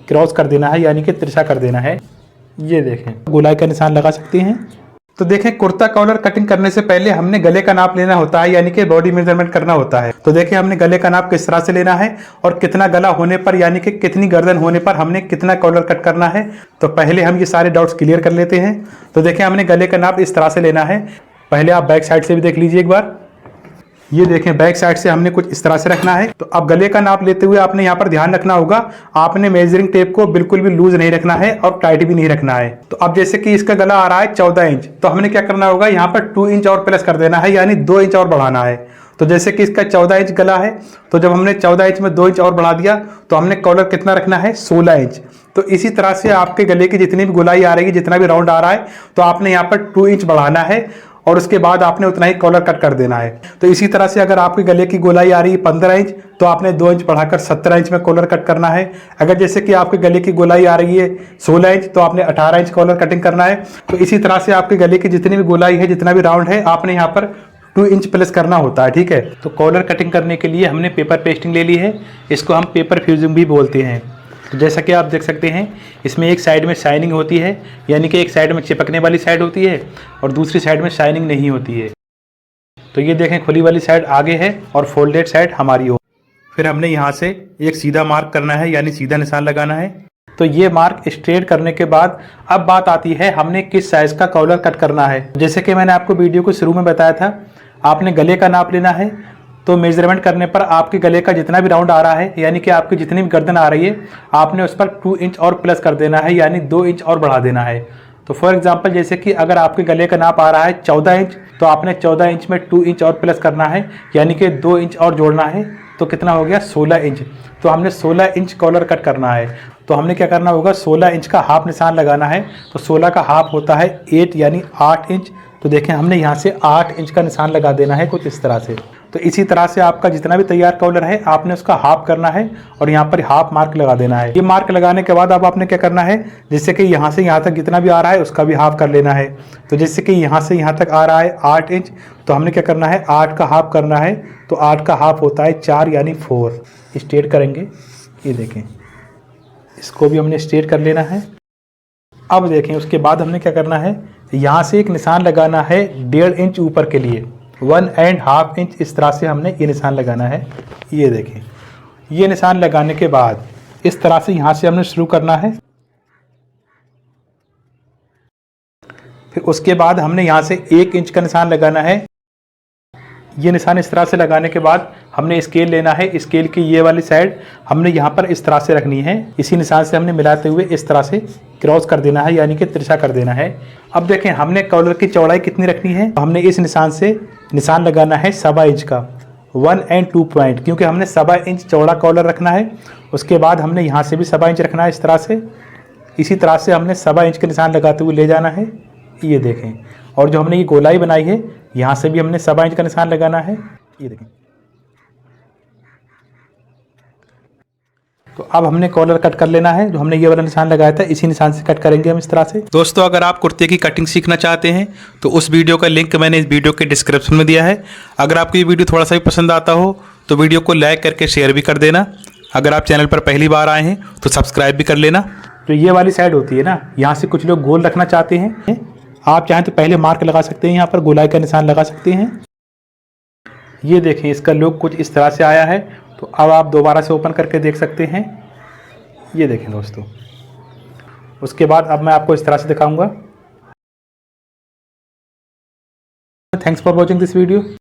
Cross कर देना है, यानी कि तिरछा कर देना है। ये देखें, गोलाई का निशान लगा सकते हैं। तो देखें, कुर्ता कॉलर कटिंग करने से पहले हमने गले का नाप लेना होता है, यानी कि बॉडी मेजरमेंट करना होता है। तो देखिए, हमने गले का नाप किस तरह से लेना है और कितना गला होने पर, यानी कि कितनी गर्दन होने पर हमने कितना कॉलर कट करना है। तो पहले हम ये सारे डाउट्स क्लियर कर लेते हैं। तो देखिए, हमने गले का नाप इस तरह से लेना है। पहले आप बैक साइड से भी देख लीजिए एक बार। ये देखें, बैक साइड से हमने कुछ इस तरह से रखना है। तो अब गले का नाप लेते हुए आपने यहाँ पर ध्यान रखना होगा, आपने मेजरिंग टेप को बिल्कुल भी लूज नहीं रखना है और टाइट भी नहीं रखना है। तो अब जैसे कि इसका गला आ रहा है 14 इंच, तो हमने क्या करना होगा, यहाँ पर 2 इंच और प्लस कर देना है, यानी 2 इंच और बढ़ाना है। तो जैसे कि इसका 14 इंच गला है, तो जब हमने 14 इंच में 2 इंच और बढ़ा दिया, तो हमने कॉलर कितना रखना है, 16 इंच। तो इसी तरह से आपके गले की जितनी भी गोलाई आ रही है, जितना भी राउंड आ रहा है, तो आपने यहाँ पर 2 इंच बढ़ाना है और उसके बाद आपने उतना ही कॉलर कट कर देना है। तो इसी तरह से अगर आपके गले की गोलाई आ रही है 15 इंच, तो आपने 2 इंच बढ़ाकर 17 इंच में कॉलर कट करना है। अगर जैसे कि आपके गले की गोलाई आ रही है 16 इंच, तो आपने 18 इंच कॉलर कटिंग करना है। तो इसी तरह से आपके गले की जितनी भी गोलाई है, जितना भी राउंड है, आपने यहाँ पर 2 इंच प्लस करना होता है। ठीक है। तो कॉलर कटिंग करने के लिए हमने पेपर पेस्टिंग ले ली है, इसको हम पेपर फ्यूजिंग भी बोलते हैं। तो जैसा कि आप देख सकते हैं, इसमें एक साइड में शाइनिंग होती है, यानी कि एक साइड में चिपकने वाली साइड होती है और दूसरी साइड में शाइनिंग नहीं होती है। तो ये देखें, खुली वाली साइड आगे है और फोल्डेड साइड हमारी हो। फिर हमने यहाँ से एक सीधा मार्क करना है, यानी सीधा निशान लगाना है। तो ये मार्क स्ट्रेट करने के बाद अब बात आती है हमने किस साइज का कॉलर कट करना है। जैसे कि मैंने आपको वीडियो को शुरू में बताया था, आपने गले का नाप लेना है। तो मेजरमेंट करने पर आपके गले का जितना भी राउंड आ रहा है, यानी कि आपकी जितनी भी गर्दन आ रही है, आपने उस पर 2 इंच और प्लस कर देना है, यानी 2 इंच और बढ़ा देना है। तो फॉर एग्जांपल, जैसे कि अगर आपके गले का नाप आ रहा है 14 इंच, तो आपने 14 इंच में 2 इंच और प्लस करना है, यानी कि 2 इंच और जोड़ना है। तो कितना हो गया, 16 इंच। तो हमने 16 इंच कॉलर कट करना है। तो हमने क्या करना होगा, 16 इंच का हाफ निशान लगाना है। तो 16 का हाफ होता है 8, यानी 8 इंच। तो देखें, हमने यहाँ से 8 इंच का निशान लगा देना है कुछ इस तरह से। तो इसी तरह से आपका जितना भी तैयार कॉलर है, आपने उसका हाफ करना है और यहाँ पर हाफ मार्क लगा देना है। ये मार्क लगाने के बाद अब आपने क्या करना है, जैसे कि यहाँ से यहाँ तक जितना भी आ रहा है उसका भी हाफ कर लेना है। तो जैसे कि यहाँ से यहाँ तक आ रहा है 8 इंच, तो हमने क्या करना है, 8 का हाफ करना है। तो 8 का हाफ होता है 4, यानी 4। स्ट्रेट करेंगे, ये देखें, इसको भी हमने स्ट्रेट कर लेना है। अब देखें, उसके बाद हमने क्या करना है, यहाँ से एक निशान लगाना है 1.5 इंच ऊपर के लिए, 1.5 इंच। इस तरह से हमने ये निशान लगाना है। ये देखें, ये निशान लगाने के बाद इस तरह से यहाँ से हमने शुरू करना है। फिर उसके बाद हमने यहाँ से 1 इंच का निशान लगाना है। ये निशान इस तरह से लगाने के बाद हमने स्केल लेना है। स्केल की ये वाली साइड हमने यहाँ पर इस तरह से रखनी है। इसी निशान से हमने मिलाते हुए इस तरह से क्रॉस कर देना है, यानी कि तिरछा कर देना है। अब देखें, हमने कॉलर की चौड़ाई कितनी रखनी है। हमने इस निशान से निशान लगाना है 1.25 इंच का, 1 and 2 पॉइंट, क्योंकि हमने 1.25 इंच चौड़ा कॉलर रखना है। उसके बाद हमने यहाँ से भी 1.25 इंच रखना है इस तरह से। इसी तरह से हमने 1.25 इंच के निशान लगाते हुए ले जाना है। ये देखें, और जो हमने ये गोलाई बनाई है, यहाँ से भी हमने 1.25 इंच का निशान लगाना है। ये देखें। तो अब हमने कॉलर कट कर लेना है। जो हमने ये वाला निशान लगाया था, इसी निशान से कट करेंगे हम इस तरह से। दोस्तों, अगर आप कुर्ते की कटिंग सीखना चाहते हैं तो उस वीडियो का लिंक मैंने इस वीडियो के डिस्क्रिप्शन में दिया है। अगर आपको ये वीडियो थोड़ा सा भी पसंद आता हो तो वीडियो को लाइक करके शेयर भी कर देना। अगर आप चैनल पर पहली बार आए हैं तो सब्सक्राइब भी कर लेना। तो ये वाली साइड होती है ना, यहाँ से कुछ लोग गोल रखना चाहते हैं। आप चाहें तो पहले मार्क लगा सकते हैं, यहाँ पर गोलाई का निशान लगा सकते हैं। ये देखें, इसका लुक कुछ इस तरह से आया है। तो अब आप दोबारा से ओपन करके देख सकते हैं। ये देखें दोस्तों, उसके बाद अब मैं आपको इस तरह से दिखाऊंगा। Thanks for watching this video.